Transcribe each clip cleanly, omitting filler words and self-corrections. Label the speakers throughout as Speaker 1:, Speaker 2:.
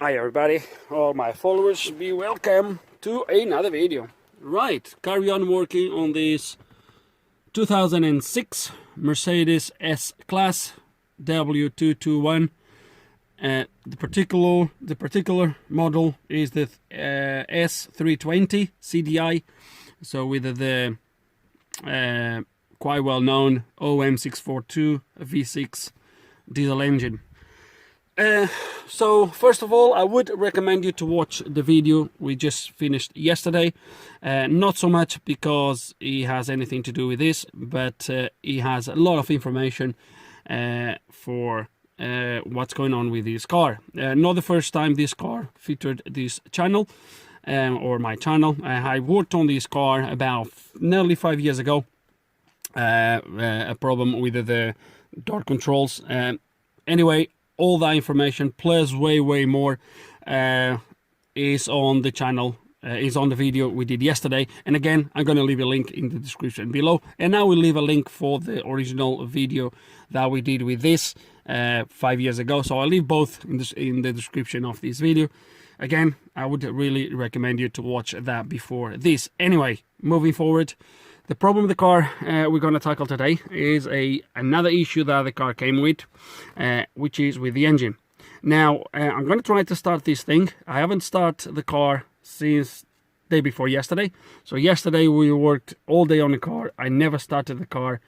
Speaker 1: Hi everybody, all my followers, be welcome to another video. Right, carry on working on this 2006 Mercedes S-Class W221. The particular model is the S320 CDI, so with the quite well known OM642 V6 diesel engine. So first of all, I would recommend you to watch the video we just finished yesterday. Not so much because it has anything to do with this, but it has a lot of information for what's going on with this car. Not the first time this car featured this channel or my channel. I worked on this car about nearly 5 years ago. A problem with the door controls. Anyway, all that information plus way more is on the channel, is on the video we did yesterday. And again, I'm going to leave a link in the description below, and I will leave a link for the original video that we did with this 5 years ago. So I'll leave both in the description of this video. Again, I would really recommend you to watch that before this. Anyway, moving forward, the problem with the car we're going to tackle today is another issue that the car came with, which is with the engine. Now, I'm going to try to start this thing. I haven't started the car since day before yesterday. So yesterday we worked all day on the car. I never started the car.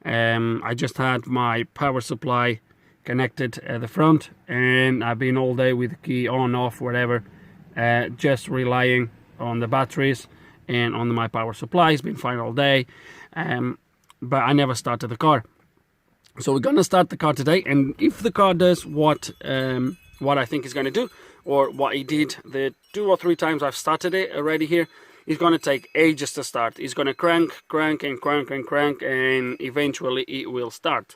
Speaker 1: I just had my power supply connected at the front, and I've been all day with the key on, off, whatever, just relying on the batteries and on my power supply. It's been fine all day, but I never started the car. So we're gonna start the car today, and if the car does what I think it's gonna do, or what it did the 2 or 3 times I've started it already here, it's gonna take ages to start. It's gonna crank, and eventually it will start.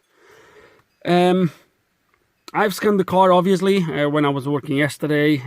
Speaker 1: I've scanned the car, obviously, when I was working yesterday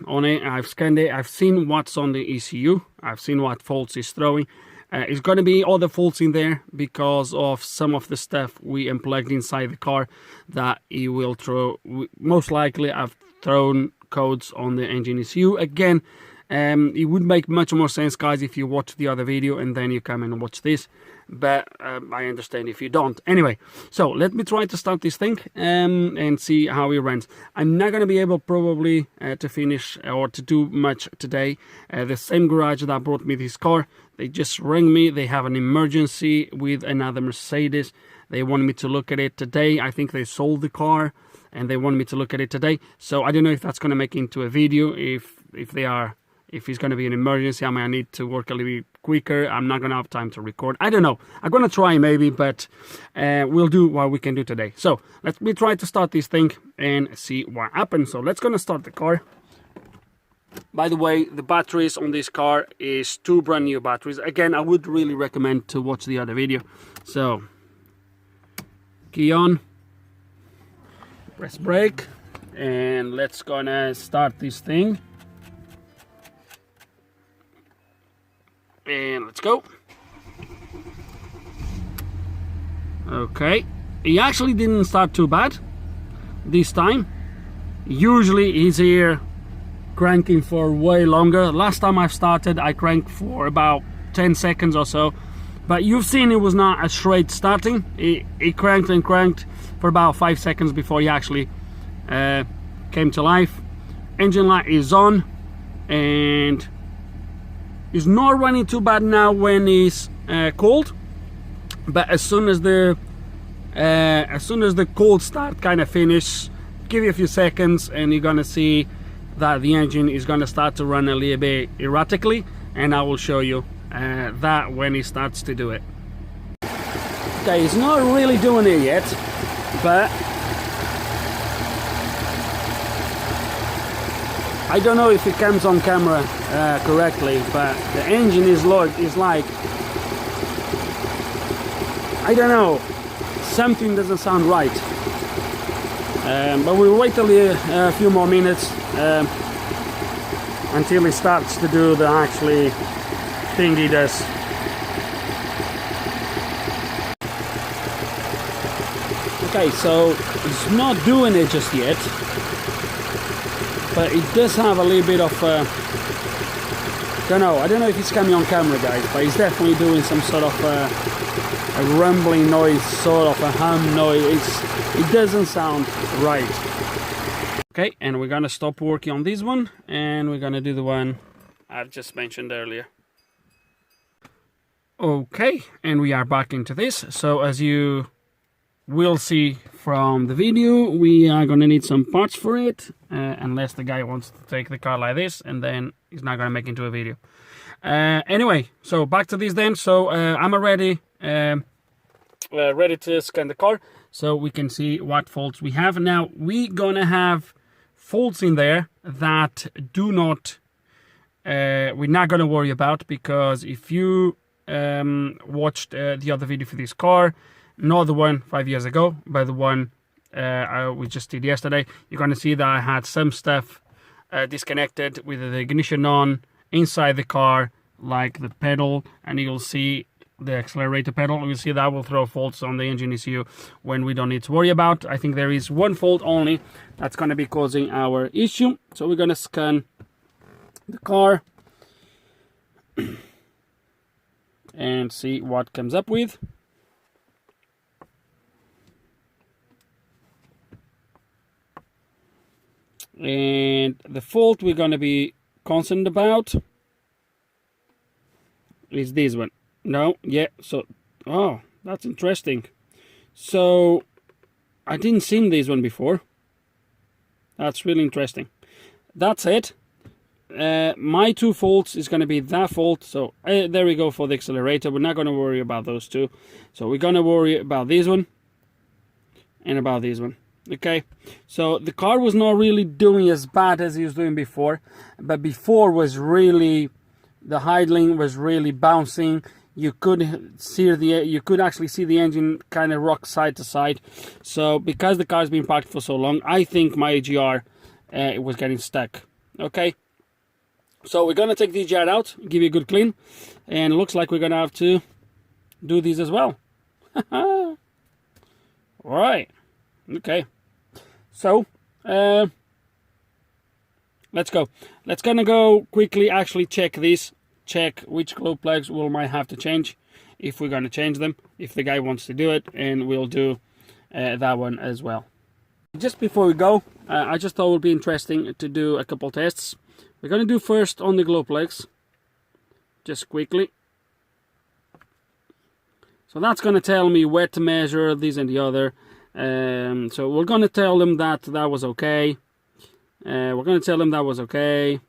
Speaker 1: on it. I've scanned it. I've seen what's on the ECU. I've seen what faults it's throwing. It's going to be other faults in there because of some of the stuff we unplugged inside the car that it will throw. Most likely, I've thrown codes on the engine ECU. Again, it would make much more sense, guys, if you watch the other video and then you come and watch this. But I understand if you don't. Anyway, so let me try to start this thing and see how it runs. I'm not going to be able probably to finish or to do much today. The same garage that brought me this car, they just rang me. They have an emergency with another Mercedes. They want me to look at it today. I think they sold the car and they want me to look at it today. So I don't know if that's going to make into a video. If it's going to be an emergency, I might need to work a little bit quicker. I'm not going to have time to record. I don't know. I'm going to try maybe, but we'll do what we can do today. So let me try to start this thing and see what happens. So let's gonna start the car. By the way, the batteries on this car is 2 brand new batteries. Again, I would really recommend to watch the other video. So key on, press brake, and let's gonna start this thing. And let's go. Okay, he actually didn't start too bad this time. Usually he's here cranking for way longer. Last time I've started, I cranked for about 10 seconds or so, but you've seen it was not a straight starting. He cranked and cranked for about 5 seconds before he actually came to life. Engine light is on, and it's not running too bad now when it's cold, but as soon as the cold start kind of finish, give you a few seconds and you're gonna see that the engine is gonna start to run a little bit erratically, and I will show you that when it starts to do it. Okay, it's not really doing it yet, but I don't know if it comes on camera correctly, but the engine is like, I don't know, something doesn't sound right. But we'll wait a few more minutes until it starts to do the actually thing he does. Okay, so it's not doing it just yet. but it does have a little bit of I don't know if it's coming on camera, guys, but it's definitely doing some sort of a rumbling noise, sort of a hum noise. It doesn't sound right. Okay, and we're gonna stop working on this one, and we're gonna do the one I've just mentioned earlier. Okay, and we are back into this. So as you will see from the video, we are gonna need some parts for it, unless the guy wants to take the car like this, and then he's not gonna make it into a video. Anyway, so back to this then. So I'm already ready to scan the car, so we can see what faults we have. Now we're gonna have faults in there that do not we're not gonna worry about, because if you watched the other video for this car, not the one 5 years ago, but the one we just did yesterday, you're gonna see that I had some stuff disconnected with the ignition on inside the car, like the pedal, and you'll see the accelerator pedal. You'll see that will throw faults on the engine ECU when we don't need to worry about. I think there is one fault only that's going to be causing our issue. So we're going to scan the car and see what comes up with. And the fault we're going to be concerned about is this one. No, yeah, so, oh, that's interesting. So, I didn't see this one before. That's really interesting. That's it. My two faults is going to be that fault. So, there we go for the accelerator. We're not going to worry about those two. So, we're going to worry about this one and about this one. Okay, so the car was not really doing as bad as he was doing before, but before was really, the idling was really bouncing. You could see you could actually see the engine kind of rock side to side. So because the car's been parked for so long, I think my AGR it was getting stuck. Okay, so we're gonna take the AGR out, give you a good clean, and it looks like we're gonna have to do these as well. All right, okay. So, let's go. Let's gonna go quickly actually check this. Check which glow plugs we might have to change, if we're gonna change them, if the guy wants to do it, and we'll do that one as well. Just before we go, I just thought it would be interesting to do a couple tests. We're gonna do first on the glow plugs, just quickly. So that's gonna tell me where to measure this and the other. So we're gonna tell them that that was okay. We're gonna tell them that was okay.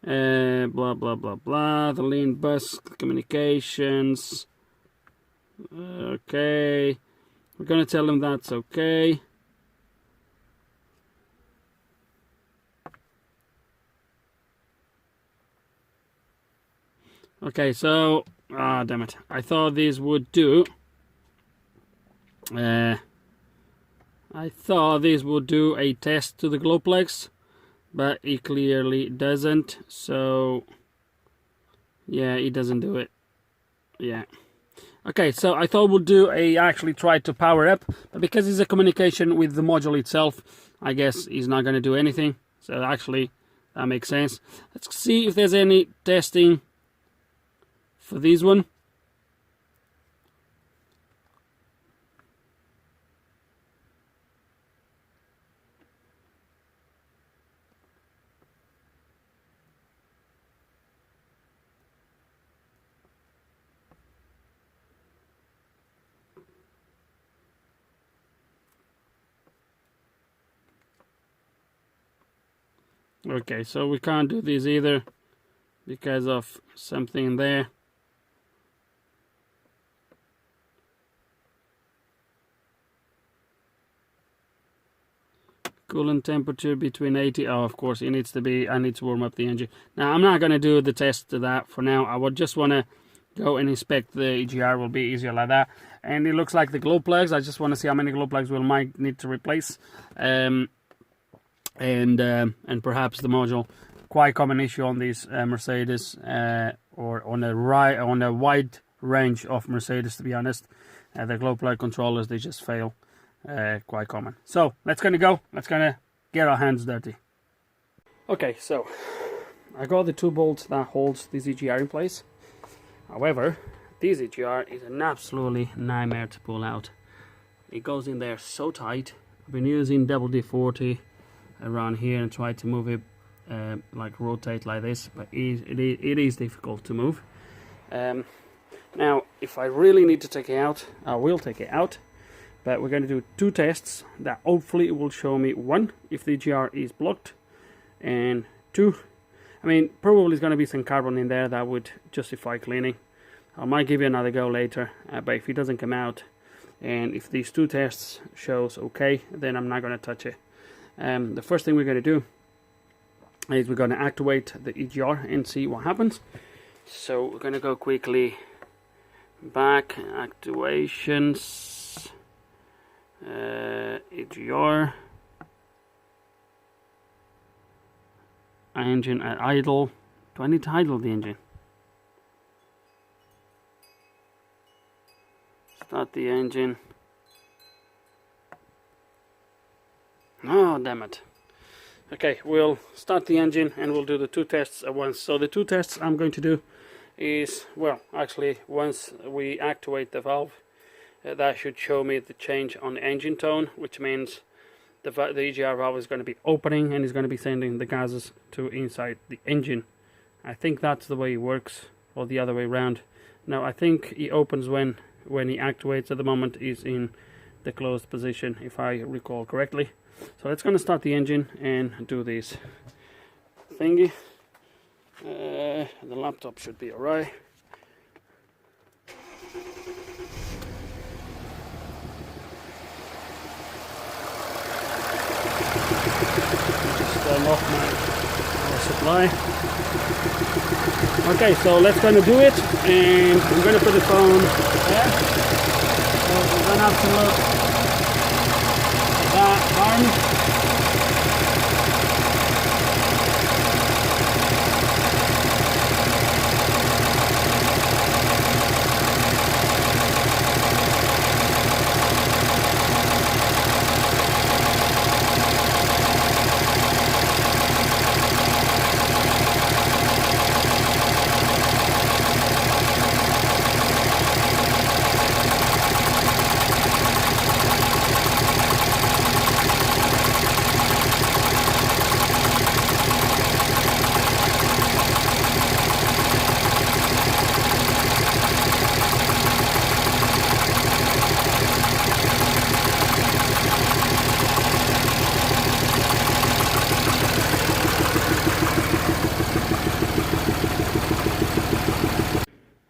Speaker 1: Blah blah blah blah. The lean bus communications. Okay. We're gonna tell them that's okay. Okay, so damn it. I thought these would do. I thought this would do a test to the glow plugs, but it clearly doesn't. So yeah, it doesn't do it. Yeah. Okay, so I thought we'll do actually try to power up, but because it's a communication with the module itself, I guess he's not going to do anything. So actually, that makes sense. Let's see if there's any testing for this one. Okay, so we can't do this either because of something there. Coolant temperature between 80. Oh, of course, it needs to be. I need to warm up the engine. Now, I'm not going to do the test to that for now. I would just want to go and inspect the EGR. Will be easier like that. And it looks like the glow plugs. I just want to see how many glow plugs we might need to replace. And perhaps the module. Quite common issue on these Mercedes, or on a wide range of Mercedes, to be honest. The glow plug controllers, they just fail. Quite common. So let's gonna go. Let's gonna get our hands dirty. Okay, so I got the 2 bolts that holds this EGR in place. However, this EGR is an absolutely nightmare to pull out. It goes in there so tight. I've been using WD-40 around here and try to move it like rotate like this, but it is difficult to move. Now if I really need to take it out, I will take it out, but we're going to do 2 tests that hopefully will show me 1, if the EGR is blocked, and 2, I mean, probably is going to be some carbon in there that would justify cleaning. I might give it another go later, but if it doesn't come out, and if these 2 tests shows okay, then I'm not going to touch it. The first thing we're going to do is we're going to activate the EGR and see what happens. So we're going to go quickly back, activations, EGR, engine at idle. Do I need to idle the engine? Start the engine. Oh, damn it. Okay, we'll start the engine and we'll do the 2 tests at once. So the 2 tests I'm going to do is, well, actually once we activate the valve, that should show me the change on the engine tone, which means the EGR valve is going to be opening and is going to be sending the gases to inside the engine. I think that's the way it works, or the other way around. Now I think it opens when he activates. At the moment is in the closed position, if I recall correctly. So let's going to start the engine and do this thingy. The laptop should be alright. Just turn off my power supply. Okay, so let's going to do it, and I'm going to put the phone there. So we're going to have to look at that arm.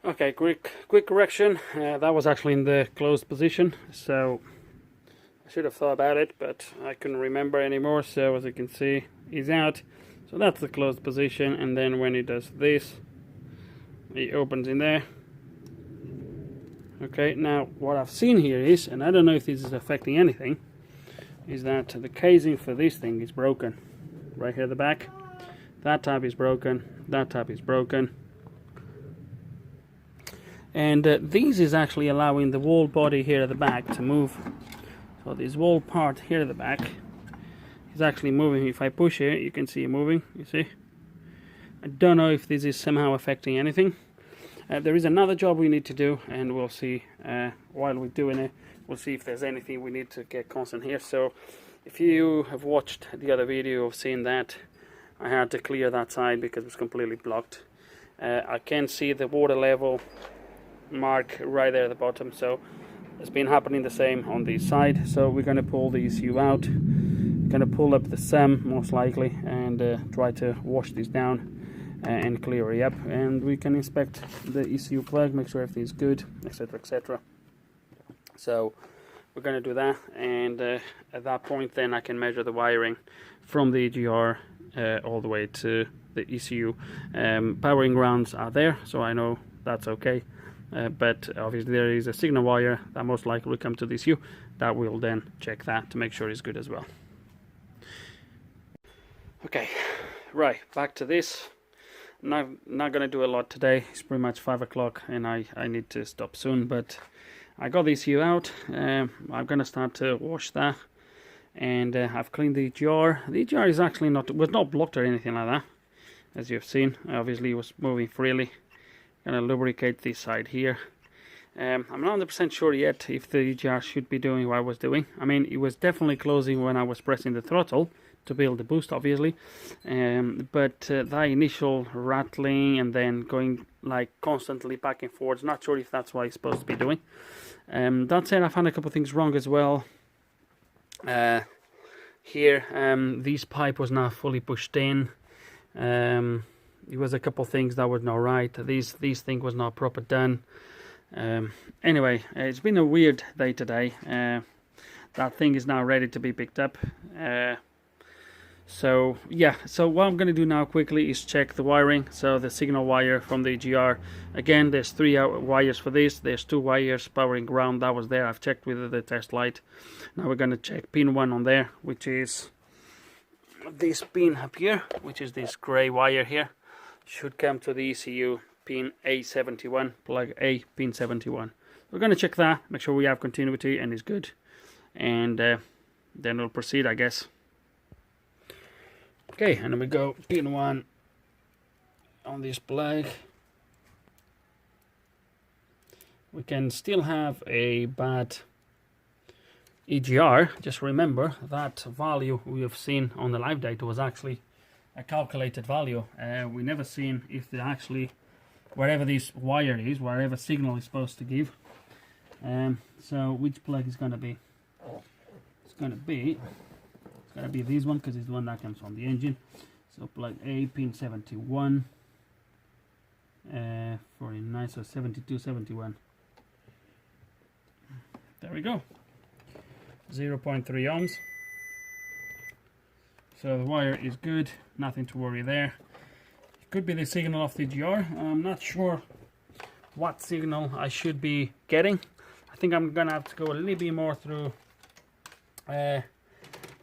Speaker 1: Okay, quick correction. That was actually in the closed position, so I should have thought about it, but I couldn't remember anymore. So as you can see, he's out. So that's the closed position, and then when he does this, he opens in there. Okay, now what I've seen here is, and I don't know if this is affecting anything, is that the casing for this thing is broken. Right here at the back. That tab is broken, that tab is broken. And this is actually allowing the wall body here at the back to move. So this wall part here at the back is actually moving. If I push here, you can see it moving, you see. I don't know if this is somehow affecting anything. There is another job we need to do, and we'll see while we're doing it, we'll see if there's anything we need to get constant here. So if you have watched the other video of seeing that, I had to clear that side because it was completely blocked. I can see the water level mark right there at the bottom, so it's been happening the same on this side. So we're going to pull the ECU out, going to pull up the SEM most likely, and try to wash this down and clear it up, and we can inspect the ECU plug, make sure everything's good, etc, etc. So we're going to do that, and at that point then I can measure the wiring from the EGR all the way to the ECU. Powering grounds are there, so I know that's okay. But obviously there is a signal wire that most likely will come to the ECU. That will then check that to make sure it's good as well. Okay, right, back to this. Not going to do a lot today. It's pretty much 5 o'clock and I need to stop soon, but I got the ECU out. I'm going to start to wash that, and I've cleaned the EGR. The EGR is actually was not blocked or anything like that, as you've seen. Obviously it was moving freely. Gonna lubricate this side here. I'm not 100% sure yet if the EGR should be doing what I was doing. I mean, it was definitely closing when I was pressing the throttle to build the boost, obviously, but that initial rattling and then going like constantly back and forwards, not sure if that's what it's supposed to be doing. That said, I found a couple of things wrong as well. Here, this pipe was not fully pushed in. It was a couple of things that were not right. This thing was not proper done. Anyway, it's been a weird day today. That thing is now ready to be picked up. So yeah, so what I'm going to do now quickly is check the wiring. So the signal wire from the EGR, again, there's 3 wires for this. There's 2 wires powering ground. That was there. I've checked with the test light. Now we're going to check pin 1 on there, which is this pin up here, which is this gray wire here. Should come to the ECU pin A71, plug A, pin 71. We're going to check that, make sure we have continuity and it's good, and then we'll proceed, I guess. Okay, and then we go pin 1 on this plug. We can still have a bad EGR. Just remember that value we have seen on the live data was actually a calculated value. We never seen if they actually, wherever this wire is, wherever signal is supposed to give. So which plug is going to be? It's going to be this one, because it's the one that comes from the engine. So plug A, pin 71, 49, so 72, 71. There we go. 0.3 ohms. So the wire is good, nothing to worry there. It could be the signal of the EGR. I'm not sure what signal I should be getting. I think I'm gonna have to go a little bit more through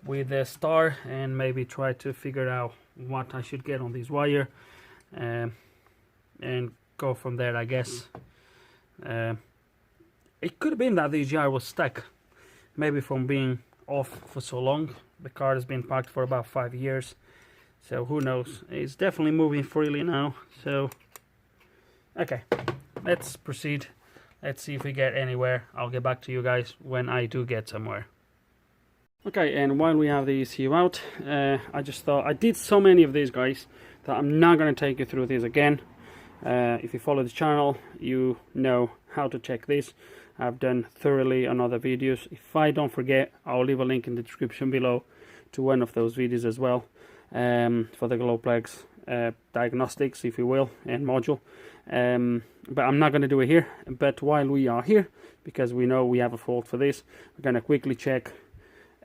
Speaker 1: with the star and maybe try to figure out what I should get on this wire, and go from there, I guess. It could have been that the EGR was stuck, maybe from being off for so long. The car has been parked for about 5 years, so who knows. It's definitely moving freely now. So okay, let's proceed. Let's see if we get anywhere. I'll get back to you guys when I do get somewhere. Okay, and while we have the ECU out, I just thought, I did so many of these guys that I'm not going to take you through these again. If you follow the channel, you know how to check this. I've done thoroughly on other videos. If I don't forget, I'll leave a link in the description below to one of those videos as well, for the glow plugs, diagnostics, if you will, and module. But I'm not going to do it here. But while we are here, because we know we have a fault for this, we're going to quickly check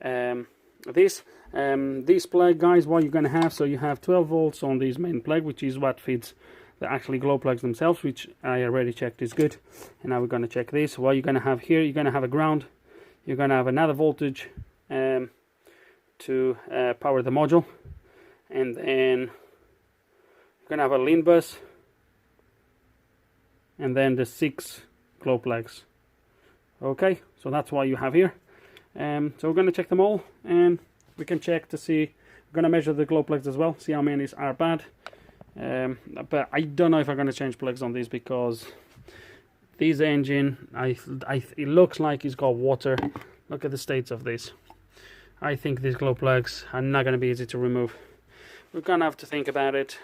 Speaker 1: this plug, guys. What you're going to have, so you have 12 volts on this main plug, which is what feeds the actually glow plugs themselves, which I already checked is good. And now we're going to check this. What you're going to have here, you're going to have a ground, you're going to have another voltage to power the module, and then you're going to have a lean bus, and then the 6 glow plugs. Okay, so that's what you have here. So we're going to check them all, and we can check to see. We're going to measure the glow plugs as well, see how many are bad. But I don't know if I'm going to change plugs on this, because this engine, it looks like it's got water. Look at the states of this. I think these glow plugs are not going to be easy to remove. We're going to have to think about it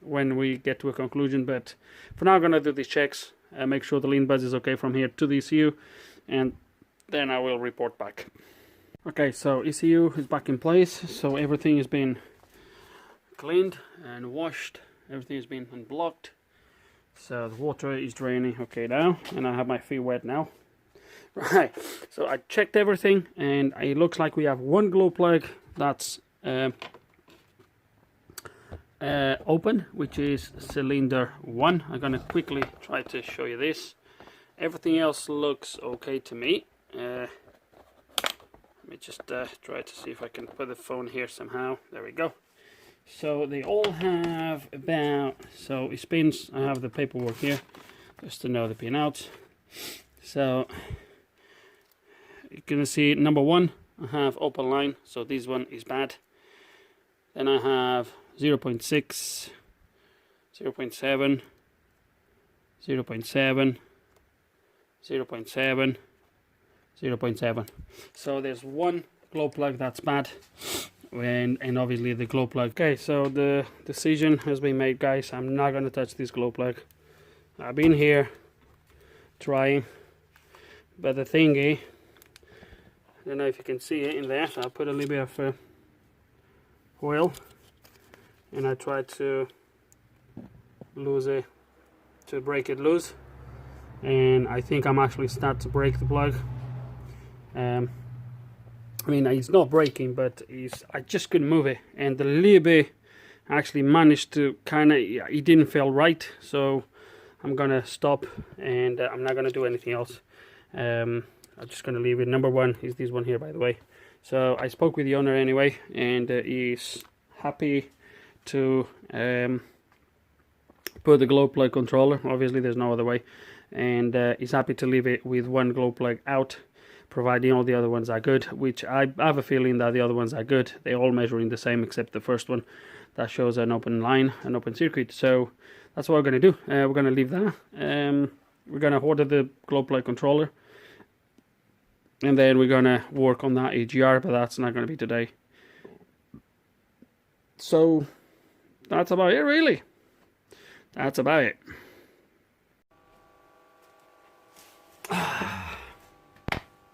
Speaker 1: when we get to a conclusion, but for now I'm going to do these checks, make sure the lean bus is okay from here to the ECU, and then I will report back. Okay, so ECU is back in place, so everything has been cleaned and washed, everything has been unblocked, so the water is draining okay now, and I have my feet wet now. Right, so I checked everything, and it looks like we have one glow plug that's open, which is cylinder 1. I'm gonna quickly try to show you this. Everything else looks okay to me. Let me just try to see if I can put the phone here somehow. There we go. So they all have about, so it spins. I have the paperwork here just to know the pin out. So you're gonna see number 1 I have open line, so this one is bad. Then I have 0.6, 0.7, 0.7, 0.7, 0.7. So there's one glow plug that's bad, and obviously the glow plug. Okay, so the decision has been made, guys. I'm not going to touch this glow plug. I've been here trying, but the thingy, I don't know if you can see it in there, so I'll put a little bit of oil, and I try to lose it, to break it loose, and I think I'm actually start to break the plug. I mean, it's not breaking, but I just couldn't move it, and the little bit actually managed to kind of, it didn't feel right, so I'm gonna stop, and I'm not gonna do anything else. I'm just gonna leave it. Number one is this one here, by the way. So I spoke with the owner anyway, and he's happy to put the glow plug controller. Obviously there's no other way, and he's happy to leave it with one glow plug out, providing all the other ones are good, which I have a feeling that the other ones are good. They're all measuring the same except the first one that shows an open line, an open circuit. So that's what we're going to do. We're going to leave that. We're going to order the glow plug controller, and then we're going to work on that AGR, but that's not going to be today. So that's about it, really. That's about it.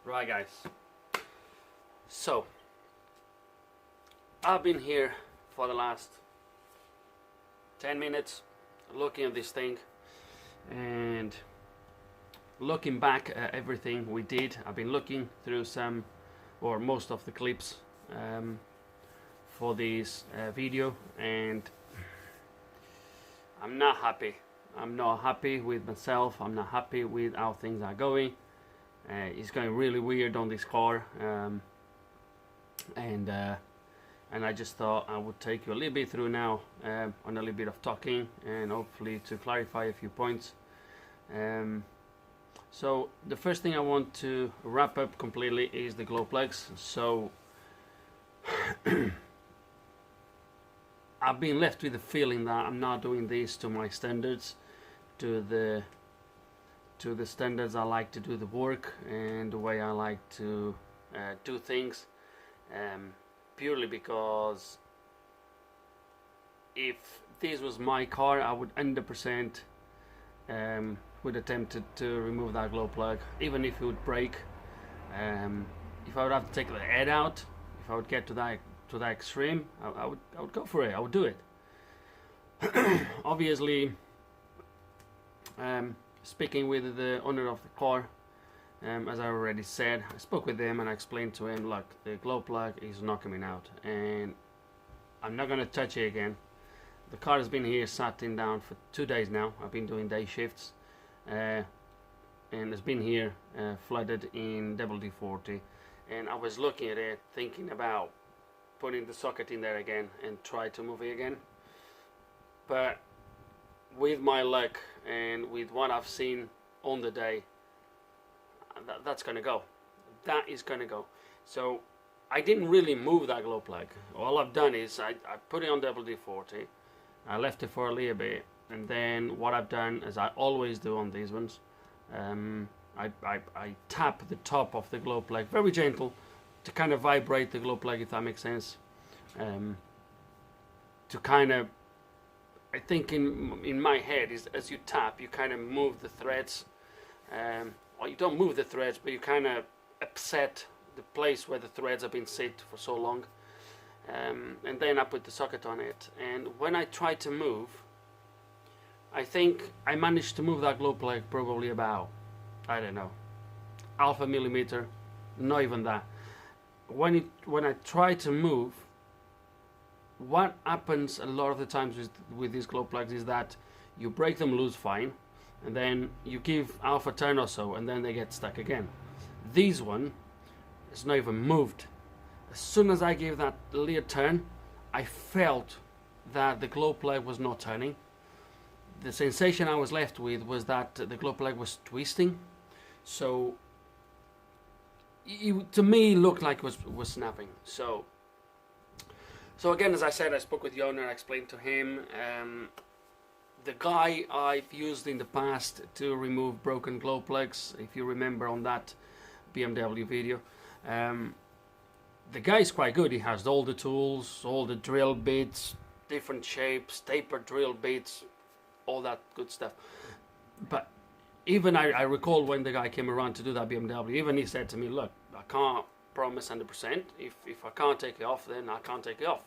Speaker 1: Right, guys. So I've been here for the last 10 minutes looking at this thing and looking back at everything we did. I've been looking through some or most of the clips for this video, and I'm not happy. I'm not happy with myself. I'm not happy with how things are going. It's going really weird on this car, and I just thought I would take you a little bit through now on a little bit of talking, and hopefully to clarify a few points. So the first thing I want to wrap up completely is the glow plugs. So I've been left with the feeling that I'm not doing this to my standards, to the standards I like to do the work and the way I like to do things, purely because if this was my car, I would 100% would attempt to remove that glow plug, even if it would break. If I would have to take the head out, if I would get to that extreme, I would go for it. I would do it. Obviously, speaking with the owner of the car, as I already said, I spoke with him and I explained to him, look, the glow plug is not coming out and I'm not going to touch it again. The car has been here sitting down for 2 days now. I've been doing day shifts, and it's been here flooded in WD-40, and I was looking at it thinking about putting the socket in there again and try to move it again, but with my luck and with what I've seen on the day, that's gonna go. That is gonna go. So I didn't really move that glow plug. All I've done is I put it on WD-40, I left it for a little bit, and then what I've done, as I always do on these ones, I tap the top of the glow plug very gentle to kind of vibrate the glow plug, if that makes sense. To kind of, I think in my head is, as you tap, you kind of move the threads. Well, you don't move the threads, but you kind of upset the place where the threads have been sit for so long. And then I put the socket on it, and when I try to move, I think I managed to move that glow plug probably about, I don't know, half a millimeter, not even that. When I try to move, what happens a lot of the times with these glow plugs is that you break them loose fine, and then you give half a turn or so, and then they get stuck again. This one is not even moved. As soon as I gave that little turn, I felt that the glow plug was not turning. The sensation I was left with was that the glow plug was twisting. So to me it looked like it was snapping. So again, as I said, I spoke with the owner. I explained to him. The guy I've used in the past to remove broken glow plugs, if you remember on that BMW video, the guy is quite good. He has all the tools, all the drill bits, different shapes, taper drill bits, all that good stuff. But even I recall when the guy came around to do that BMW, even he said to me, look, I can't promise 100%. If I can't take it off, then I can't take it off.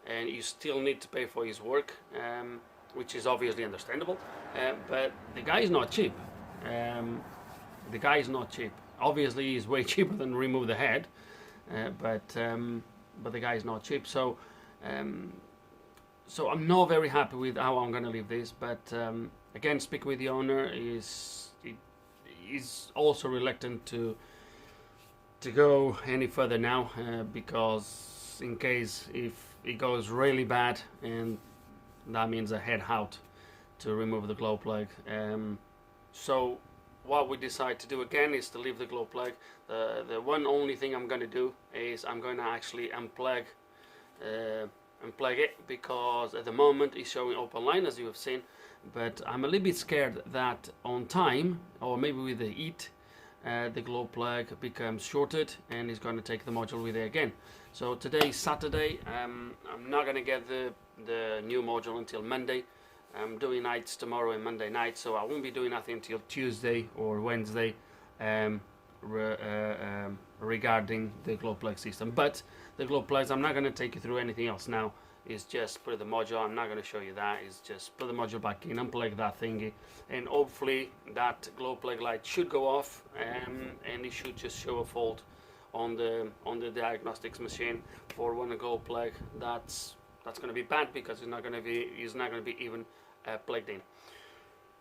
Speaker 1: And you still need to pay for his work, which is obviously understandable. But the guy is not cheap. The guy is not cheap. Obviously, he's way cheaper than remove the head, but the guy is not cheap. So so I'm not very happy with how I'm going to leave this. But again, speaking with the owner, he's also reluctant to go any further now, because in case if it goes really bad, and that means a head out to remove the glow plug. So what we decide to do again is to leave the glow plug. The one only thing I'm going to do is I'm going to actually unplug it, because at the moment it's showing open line, as you have seen, but I'm a little bit scared that on time, or maybe with the heat, the glow plug becomes shorted and it's going to take the module with it again. So today is Saturday. I'm not going to get the new module until Monday. I'm doing nights tomorrow and Monday night, so I won't be doing nothing until Tuesday or Wednesday regarding the glow plug system. But the glow plugs, I'm not going to take you through anything else now. It's just put the module. I'm not going to show you that. It's just put the module back in, unplug that thingy, and hopefully that glow plug light should go off, and it should just show a fault on the diagnostics machine for one glow plug. That's going to be bad, because it's not going to be even plugged in.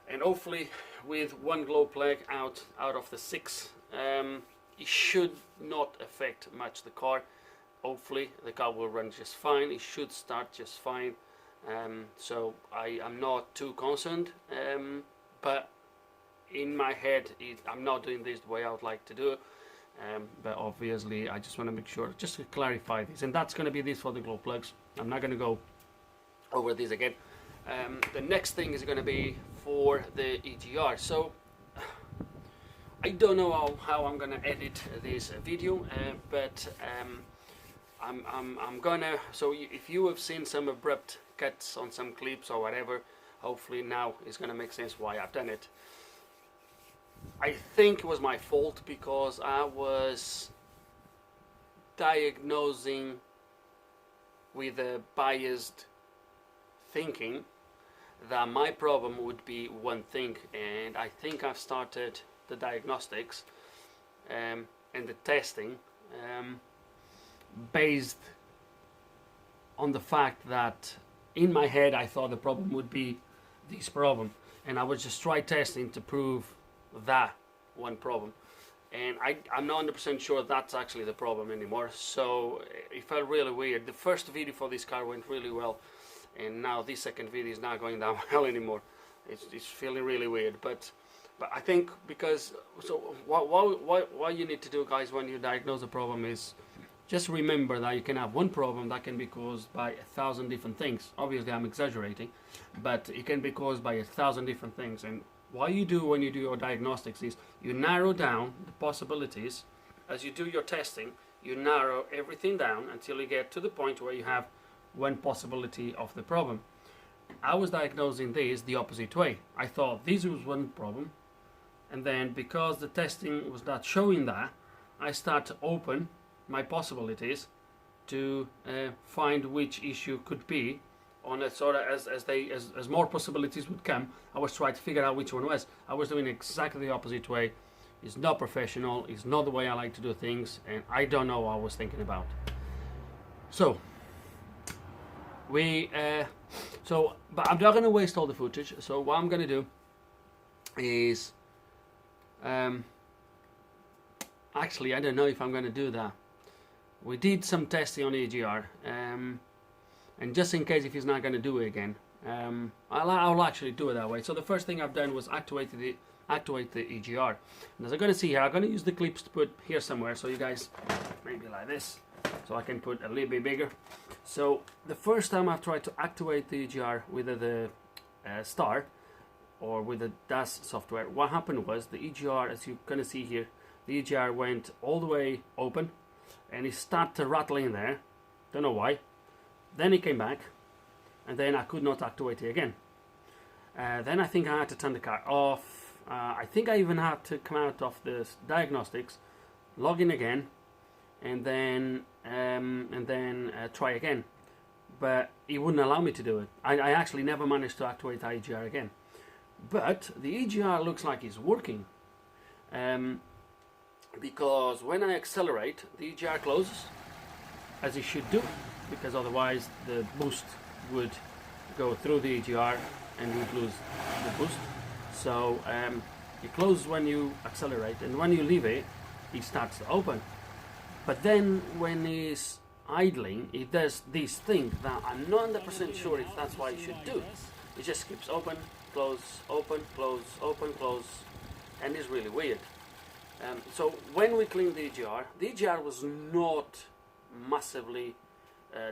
Speaker 1: And hopefully with one glow plug out of the 6, it should not affect much the car. Hopefully the car will run just fine. It should start just fine. So I'm not too concerned, but in my head I'm not doing this the way I would like to do it. But obviously I just want to make sure, just to clarify this, and that's going to be this for the glow plugs. I'm not going to go over this again. The next thing is going to be for the EGR. So I don't know how I'm going to edit this video, but I'm gonna, so if you have seen some abrupt cuts on some clips or whatever, hopefully now it's gonna make sense why I've done it. I think it was my fault, because I was diagnosing with a biased thinking that my problem would be one thing, and I think I've started the diagnostics and the testing based on the fact that in my head I thought the problem would be this problem, and I would just try testing to prove that one problem, and I'm not 100% sure that's actually the problem anymore. So it felt really weird. The first video for this car went really well, and now this second video is not going that well anymore. It's feeling really weird, but I think, because so what you need to do, guys, when you diagnose a problem is just remember that you can have one problem that can be caused by 1,000 different things. Obviously I'm exaggerating, but it can be caused by 1,000 different things. And what you do when you do your diagnostics is you narrow down the possibilities. As you do your testing, you narrow everything down until you get to the point where you have one possibility of the problem. I was diagnosing this the opposite way. I thought this was one problem, and then because the testing was not showing that, I start to open my possibilities to find which issue could be on a sort of, as more possibilities would come, I was trying to figure out which one was. I was doing exactly the opposite way. It's not professional, it's not the way I like to do things, and I don't know what I was thinking about. So but I'm not going to waste all the footage. So what I'm going to do is actually I don't know if I'm going to do that. We did some testing on EGR, and just in case if he's not going to do it again, I'll actually do it that way. So the first thing I've done was activated it actuate the EGR. And as I'm going to see here, I'm going to use the clips to put here somewhere, so you guys, maybe like this, so I can put a little bit bigger. So the first time I've tried to activate the EGR with the Star or with the DAS software, what happened was the EGR, as you're going to see here, the EGR went all the way open and it started rattling there. Don't know why. Then it came back and then I could not activate it again. Then I think I had to turn the car off. I think I even had to come out of the diagnostics, log in again, and then try again. But it wouldn't allow me to do it. I actually never managed to activate the EGR again. But the EGR looks like it's working. Because when I accelerate, the EGR closes, as it should do, because otherwise the boost would go through the EGR and you would lose the boost. So it closes when you accelerate, and when you leave it, it starts to open. But then when it's idling, it does this thing that I'm not 100% sure if that's what it should do. It just keeps open, close, open, close, open, close, and it's really weird. So when we cleaned the EGR was not massively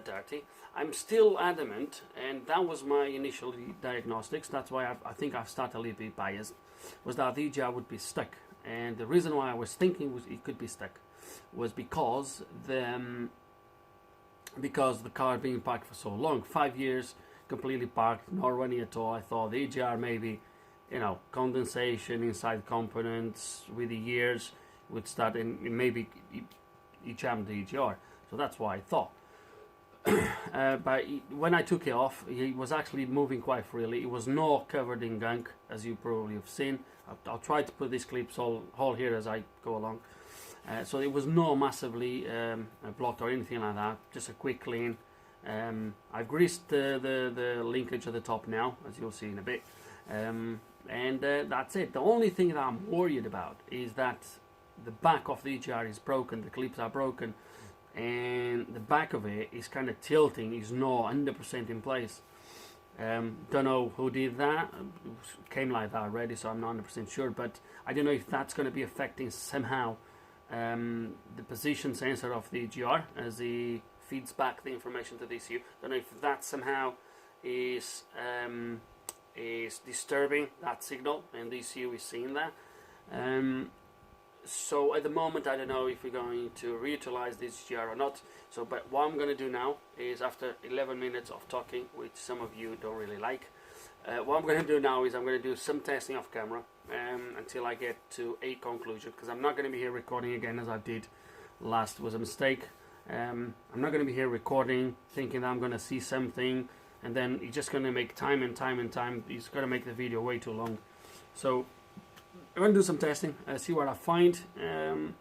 Speaker 1: dirty. I'm still adamant, and that was my initial diagnostics, that's why I think I've started a little bit biased, was that the EGR would be stuck. And the reason why I was thinking it could be stuck was because the car had been parked for so long, 5 years completely parked, not running at all. I thought the EGR maybe, you know, condensation inside components with the years would start, and maybe it jammed the EGR. So that's why I thought. But when I took it off, it was actually moving quite freely. It was not covered in gunk, as you probably have seen. I'll try to put these clips all here as I go along. So it was not massively blocked or anything like that. Just a quick clean. I've greased the linkage at the top now, as you'll see in a bit. And that's it. The only thing that I'm worried about is that the back of the EGR is broken. The clips are broken. And the back of it is kind of tilting, is not 100% in place. Don't know who did that. It came like that already, so I'm not 100% sure, but I don't know if that's going to be affecting somehow the position sensor of the EGR as it feeds back the information to the ECU. Don't know if that somehow is disturbing that signal, and the ECU is seeing that. So at the moment, I don't know if we're going to reutilize this EGR or not. So, but what I'm going to do now is, after 11 minutes of talking, which some of you don't really like, what I'm going to do now is I'm going to do some testing off camera until I get to a conclusion, because I'm not going to be here recording again as I did last. Was a mistake. I'm not going to be here recording thinking that I'm going to see something, and then it's just going to make time and time and time. It's going to make the video way too long. So I'm going to do some testing, see what I find, and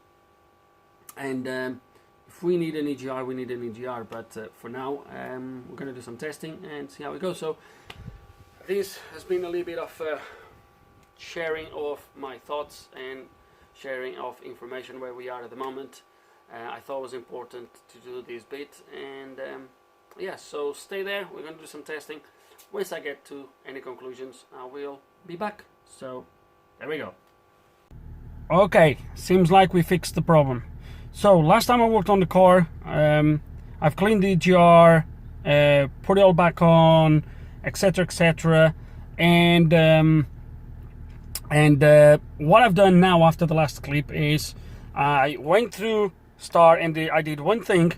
Speaker 1: if we need an EGR, we need an EGR, but for now we're going to do some testing and see how it goes. So this has been a little bit of sharing of my thoughts and sharing of information where we are at the moment. I thought it was important to do this bit, and yeah, so stay there. We're going to do some testing. Once I get to any conclusions, I will be back. So there we go. Okay, seems like we fixed the problem. So last time I worked on the car, I've cleaned the EGR, put it all back on, etc, etc, and what I've done now after the last clip is I went through Star and I did one thing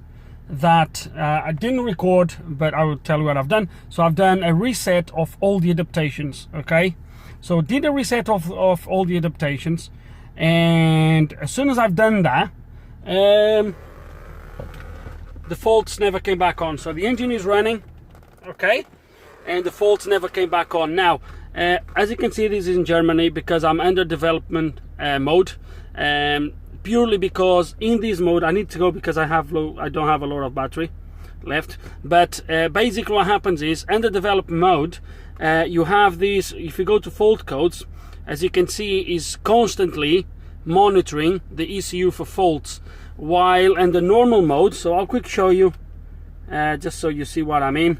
Speaker 1: that I didn't record, but I will tell you what I've done. So I've done a reset of all the adaptations. Okay, so did a reset of all the adaptations, and as soon as I've done that, the faults never came back on. So the engine is running, okay, and the faults never came back on. Now as you can see, this is in Germany because I'm under development mode, purely because in this mode I need to go because I don't have a lot of battery left. But basically what happens is, under development mode, you have these, if you go to fault codes, as you can see, is constantly monitoring the ECU for faults, while in the normal mode, so I'll quick show you just so you see what I mean.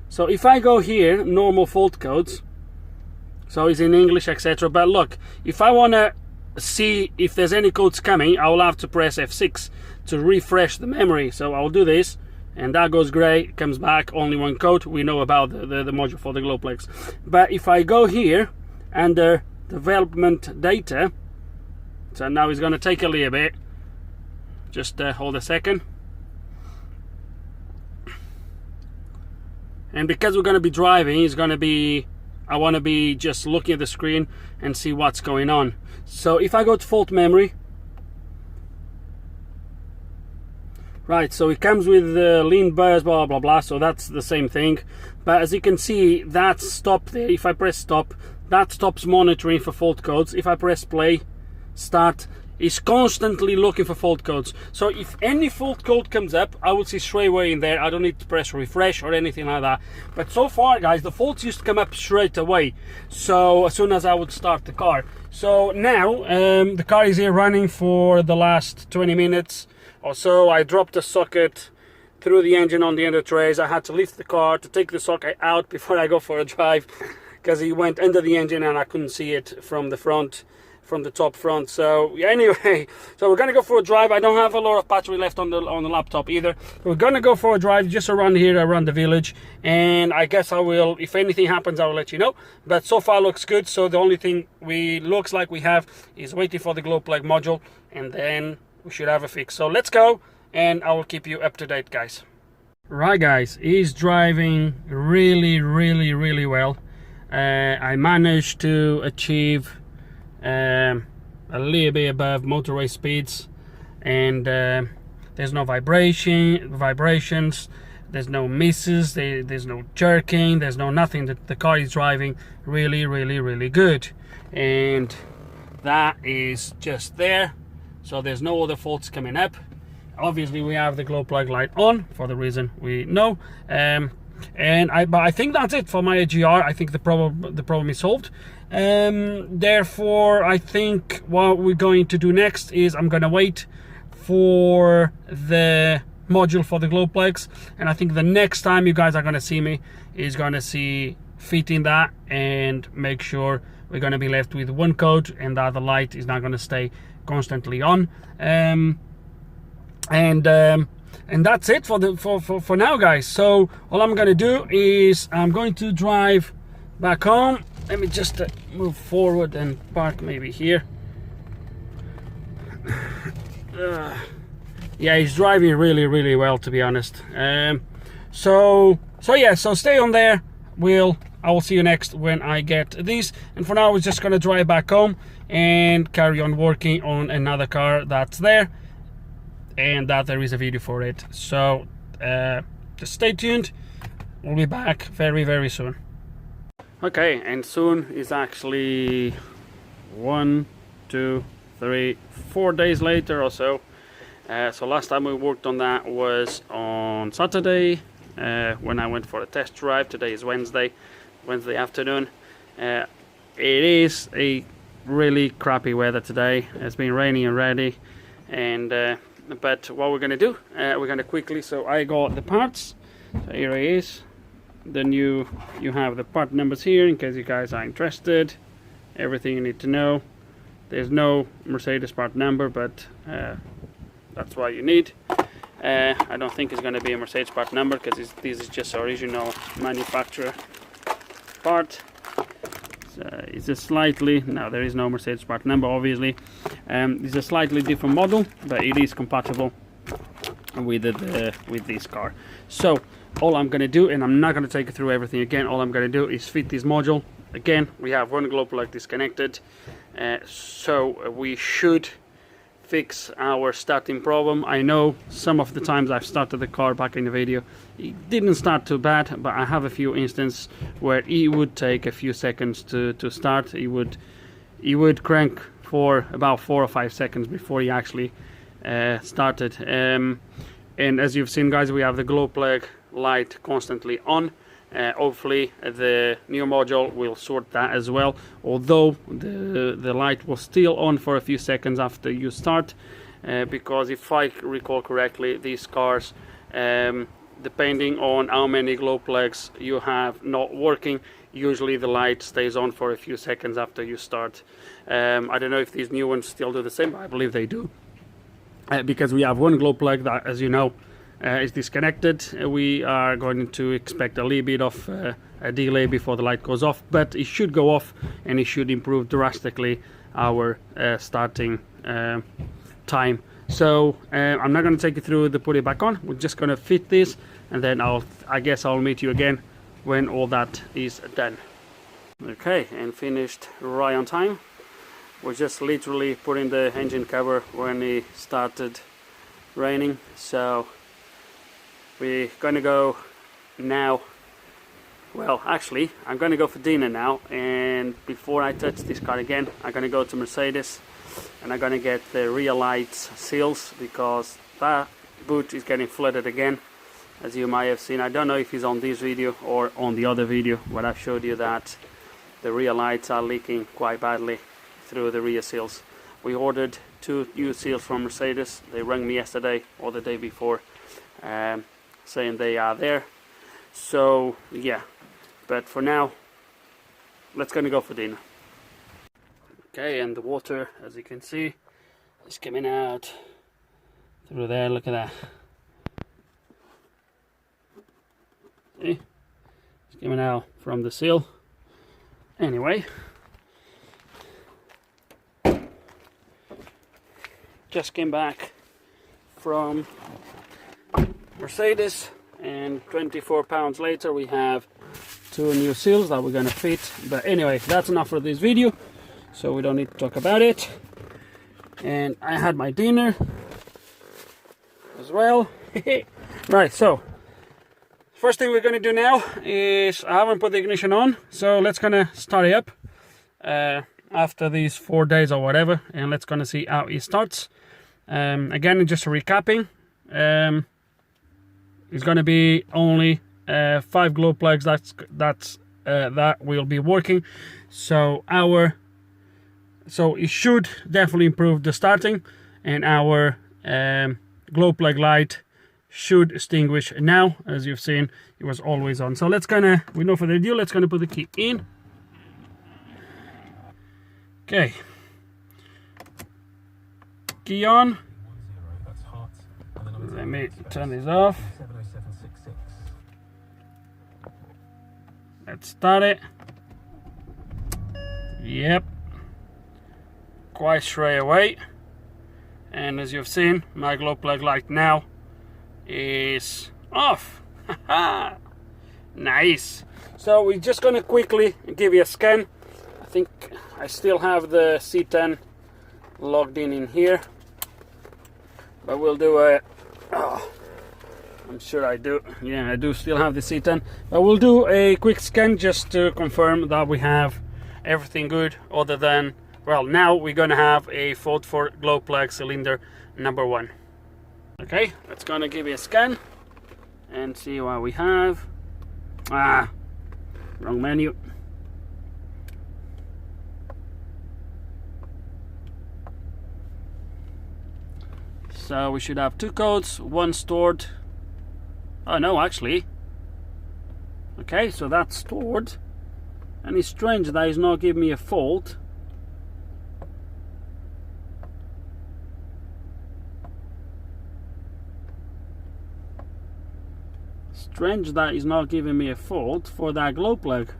Speaker 1: So if I go here, normal fault codes, so it's in English, etc. But look, if I want to see if there's any codes coming, I will have to press F6 to refresh the memory. So I'll do this, and that goes grey, comes back, only one code. We know about the module for the Glowplex. But if I go here under development data, so now it's going to take a little bit, just hold a second. And because we're going to be driving, it's going to be, I want to be just looking at the screen and see what's going on. So if I go to fault memory, right, so it comes with lean bus, blah blah blah, so that's the same thing. But as you can see, that's stopped there. If I press stop, that stops monitoring for fault codes. If I press play, start, is constantly looking for fault codes. So if any fault code comes up, I will see straight away in there. I don't need to press refresh or anything like that. But so far, guys, the faults used to come up straight away, so as soon as I would start the car. So now the car is here running for the last 20 minutes or so. I dropped the socket through the engine on the under trays. I had to lift the car to take the socket out before I go for a drive, because he went under the engine and I couldn't see it from the front, from the top front. So yeah, anyway, so we're gonna go for a drive. I don't have a lot of battery left on the laptop either. We're gonna go for a drive just around here, around the village, and I guess I will, if anything happens, I will let you know. But so far looks good. So the only thing looks like we have is waiting for the Glowplug module, and then we should have a fix. So let's go, and I will keep you up to date, guys. Right, guys, he's driving really well. I managed to achieve a little bit above motorway speeds, and there's no vibrations, there's no misses, there's no jerking, there's no nothing. The car is driving really good, and that is just there. So there's no other faults coming up. Obviously we have the glow plug light on for the reason we know, but I think that's it for my AGR. I think the problem is solved. Therefore, I think what we're going to do next is I'm going to wait for the module for the glow plugs, and I think the next time you guys are going to see me is going to see fitting that and make sure we're going to be left with one code and the other light is not going to stay constantly on. And that's it for now, guys. So all I'm going to do is I'm going to drive back home. Let me just move forward and park maybe here. Yeah, he's driving really well, to be honest. So stay on there. I will see you next when I get these. And for now, we're just gonna drive back home and carry on working on another car that's there, and that there is a video for it. So just stay tuned. We'll be back very soon. Okay, and soon is actually 1, 2, 3, 4 days later or so. So last time we worked on that was on Saturday when I went for a test drive. Today is Wednesday afternoon. It is a really crappy weather today. It's been raining already, and but what we're gonna do, we're gonna quickly, so I got the parts. So here it is. Then you have the part numbers here in case you guys are interested. Everything you need to know. There's no Mercedes part number, but that's what you need. I don't think it's going to be a Mercedes part number, because this is just original manufacturer part. So it's a slightly, no, there is no Mercedes part number, obviously. It's a slightly different model, but it is compatible with this car. So all I'm going to do, and I'm not going to take you through everything again, all I'm going to do is fit this module. Again, we have one glow plug disconnected, so we should fix our starting problem. I know some of the times I've started the car back in the video, it didn't start too bad, but I have a few instances where it would take a few seconds to start. It would crank for about 4 or 5 seconds before he actually started. And as you've seen, guys, we have the glow plug light constantly on. Hopefully the new module will sort that as well, although the light was still on for a few seconds after you start, because if I recall correctly, these cars depending on how many glow plugs you have not working, usually the light stays on for a few seconds after you start. I don't know if these new ones still do the same, but I believe they do. Because we have one glow plug that, as you know, is disconnected. We are going to expect a little bit of a delay before the light goes off, but it should go off and it should improve drastically our starting time. So I'm not going to take you through the put it back on. We're just going to fit this, and then I guess I'll meet you again when all that is done. Okay, and finished right on time. We're just literally putting the engine cover when it started raining. So we're going to go now. Well, actually, I'm going to go for dinner now, and before I touch this car again, I'm going to go to Mercedes and I'm going to get the rear lights seals, because that boot is getting flooded again, as you might have seen. I don't know if it's on this video or on the other video, but I've showed you that the rear lights are leaking quite badly through the rear seals. We ordered 2 new seals from Mercedes. They rang me yesterday or the day before, saying they are there. So yeah, but for now, let's gonna go for dinner. Okay, and the water, as you can see, is coming out through there. Look at that. See? It's coming out from the seal. Anyway, just came back from Mercedes, and 24 pounds later we have 2 new seals that we're gonna fit. But anyway, that's enough for this video, so we don't need to talk about it. And I had my dinner as well. Right, so first thing we're gonna do now is, I haven't put the ignition on, so let's gonna start it up after these 4 days or whatever, and let's gonna see how it starts. Again, just recapping, it's gonna be only 5 glow plugs that will be working. So it should definitely improve the starting, and our glow plug light should extinguish now. As you've seen, it was always on. So with no further ado, let's put the key in. Okay, key on. Let me turn this off. Let's start it. Yep, quite straight away. And as you've seen, my glow plug light now is off. Nice. So we're just gonna quickly give you a scan. I think I still have the C10 logged in here, but we'll do a I'm sure I do. Yeah, I do still have the C10, but we'll do a quick scan just to confirm that we have everything good, other than, well, now we're gonna have a fault for glow plug cylinder number 1. Okay, let's gonna give you a scan and see what we have. Wrong menu. So we should have 2 codes, 1 stored. Oh no, actually. Okay, so that's stored. And it's strange that it's not giving me a fault. Strange that it's not giving me a fault for that glow plug.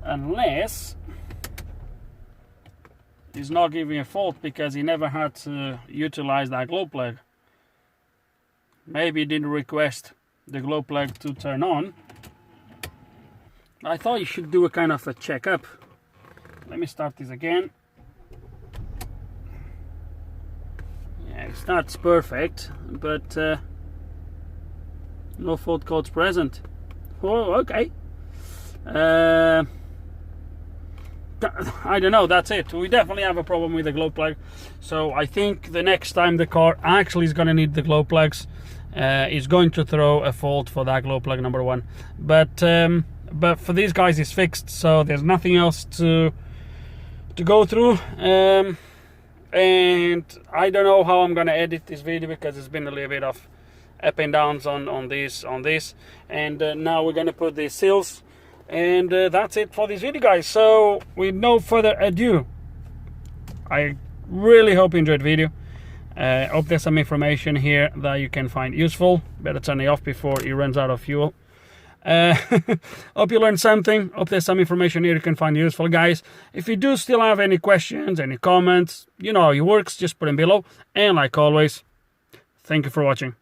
Speaker 1: Unless it's not giving a fault because he never had to utilize that glow plug. Maybe he didn't request the glow plug to turn on. I thought you should do a kind of a checkup. Let me start this again. Yeah, it starts perfect, but no fault codes present. Oh, okay. I don't know, that's it. We definitely have a problem with the glow plug. So I think the next time the car actually is going to need the glow plugs, is going to throw a fault for that glow plug number 1. But for these guys it's fixed, so there's nothing else to go through. And I don't know how I'm going to edit this video, because it's been a little bit of up and downs on this, and now we're gonna put the seals, and that's it for this video, guys. So with no further ado, I really hope you enjoyed the video. Hope there's some information here that you can find useful. Better turn it off before it runs out of fuel. Hope you learned something. Hope there's some information here you can find useful, guys. If you do still have any questions, any comments, you know how it works, just put them below. And like always, thank you for watching.